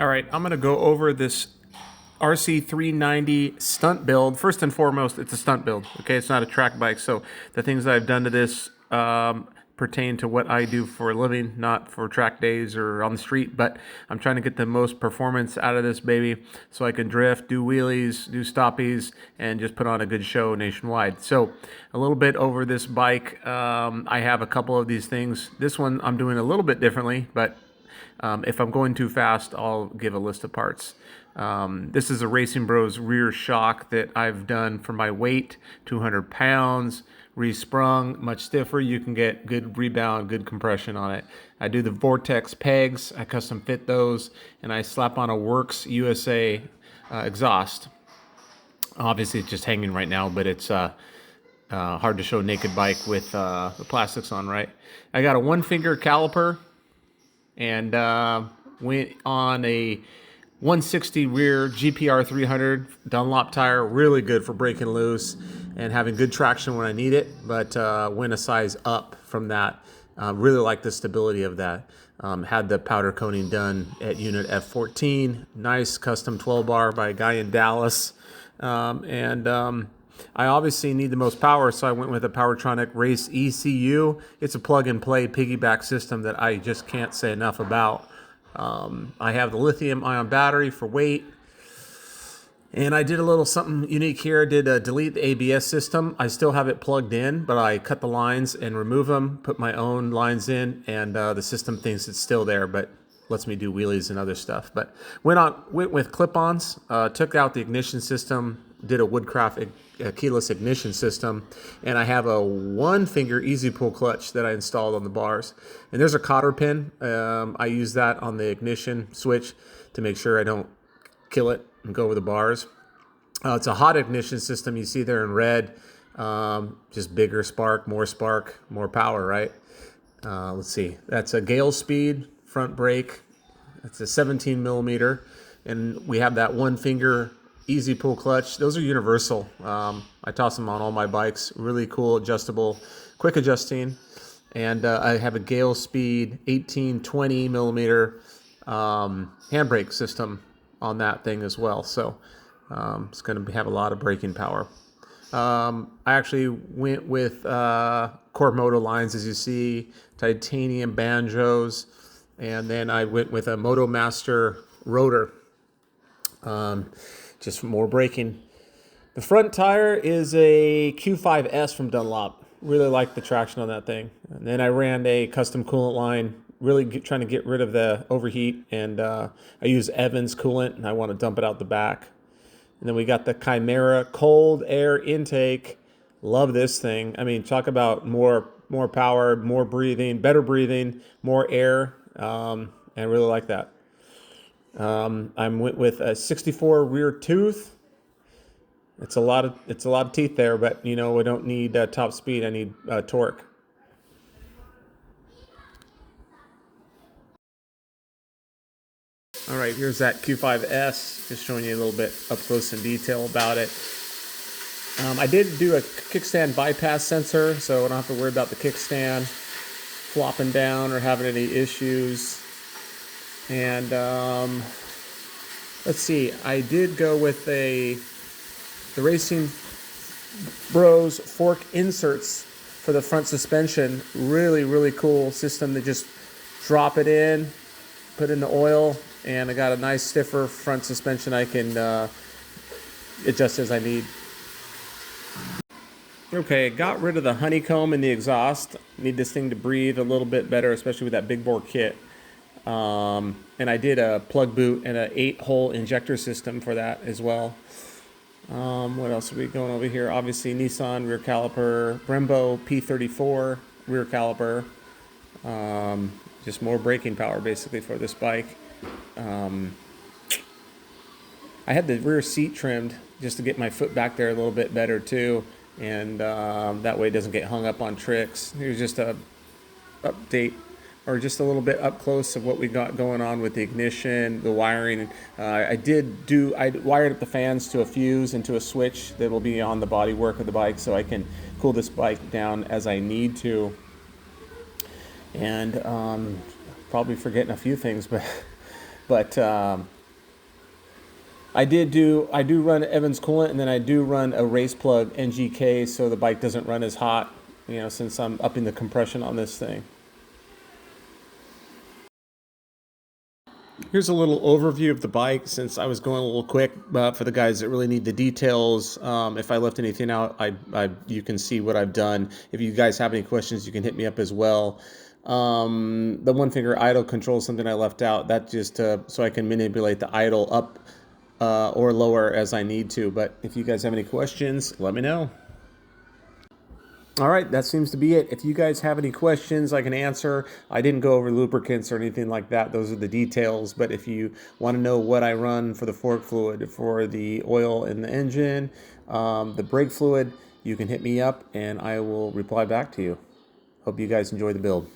All right, I'm going to go over this RC390 stunt build. First and foremost, it's a stunt build, okay? It's not a track bike, so the things that I've done to this pertain to what I do for a living, not for track days or on the street, but I'm trying to get the most performance out of this baby so I can drift, do wheelies, do stoppies, and just put on a good show nationwide. So a little bit over this bike. I have a couple of these things. This one I'm doing a little bit differently, but if I'm going too fast, I'll give a list of parts. This is a Racing Bros rear shock that I've done for my weight, 200 pounds, resprung, much stiffer. You can get good rebound, good compression on it. I do the Vortex pegs. I custom fit those, and I slap on a Werkes USA exhaust. Obviously, it's just hanging right now, but it's hard to show naked bike with the plastics on, right? I got a one-finger caliper, and went on a 160 rear GPR300 Dunlop tire. Really good for breaking loose and having good traction when I need it, but went a size up from that. Really like the stability of that. Had the powder coating done at unit F14. Nice custom 12 bar by a guy in Dallas. I obviously need the most power, so I went with a Powertronic Race ECU. It's a plug-and-play piggyback system that I just can't say enough about. I have the lithium ion battery for weight, and I did a little something unique here. I did delete the ABS system. I still have it plugged in, but I cut the lines and remove them, put my own lines in, and the system thinks it's still there, but lets me do wheelies and other stuff. But went with clip-ons, took out the ignition system, did a Woodcraft keyless ignition system, and I have a one-finger easy pull clutch that I installed on the bars. And there's a cotter pin. I use that on the ignition switch to make sure I don't kill it and go over the bars. It's a hot ignition system. You see there in red. Just bigger spark, more power, right? Let's see. That's a Galespeed front brake. It's a 17 millimeter, and we have that one finger easy pull clutch. Those are universal. I toss them on all my bikes. Really cool, adjustable, quick adjusting. And I have a Galespeed 18-20 millimeter handbrake system on that thing as well. So it's going to have a lot of braking power. I actually went with Core Moto lines, as you see, titanium banjos, and then I went with a Moto Master rotor. Just more braking. The front tire is a Q5S from Dunlop. Really like the traction on that thing. And then I ran a custom coolant line, really trying to get rid of the overheat, and I use Evans coolant, and I want to dump it out the back. And then we got the Chimera Cold Air intake. Love this thing. I mean, talk about more power, more breathing, better breathing, more air, and I really like that. I went with a 64 rear tooth. It's a lot of teeth there, but you know, I don't need top speed. I need torque. All right, here's that Q5S. Just showing you a little bit up close in detail about it. I did do a kickstand bypass sensor, so I don't have to worry about the kickstand flopping down or having any issues. And let's see, I did go with the Racing Bros fork inserts for the front suspension. Really cool system to just drop it in, put in the oil, and I got a nice stiffer front suspension I can adjust as I need. Okay, got rid of the honeycomb in the exhaust. Need this thing to breathe a little bit better, especially with that big bore kit. And I did a plug boot and an 8-hole injector system for that as well. What else are we going over here? Obviously Nissan rear caliper, Brembo P34 rear caliper. Just more braking power basically for this bike. I had the rear seat trimmed just to get my foot back there a little bit better too, and that way it doesn't get hung up on tricks. Here's just a update, or just a little bit up close of what we got going on with the ignition, the wiring. I wired up the fans to a fuse and to a switch that will be on the bodywork of the bike, so I can cool this bike down as I need to. And probably forgetting a few things, but But I do run Evans coolant, and then I do run a race plug NGK so the bike doesn't run as hot, you know, since I'm upping the compression on this thing. Here's a little overview of the bike, since I was going a little quick for the guys that really need the details. If I left anything out, you can see what I've done. If you guys have any questions, you can hit me up as well. The one finger idle control is something I left out. That just so I can manipulate the idle up or lower as I need to. But if you guys have any questions, let me know. All right, that seems to be it. If you guys have any questions I can answer, I didn't go over lubricants or anything like that. Those are the details. But if you want to know what I run for the fork fluid, for the oil in the engine, the brake fluid, you can hit me up and I will reply back to you. Hope you guys enjoy the build.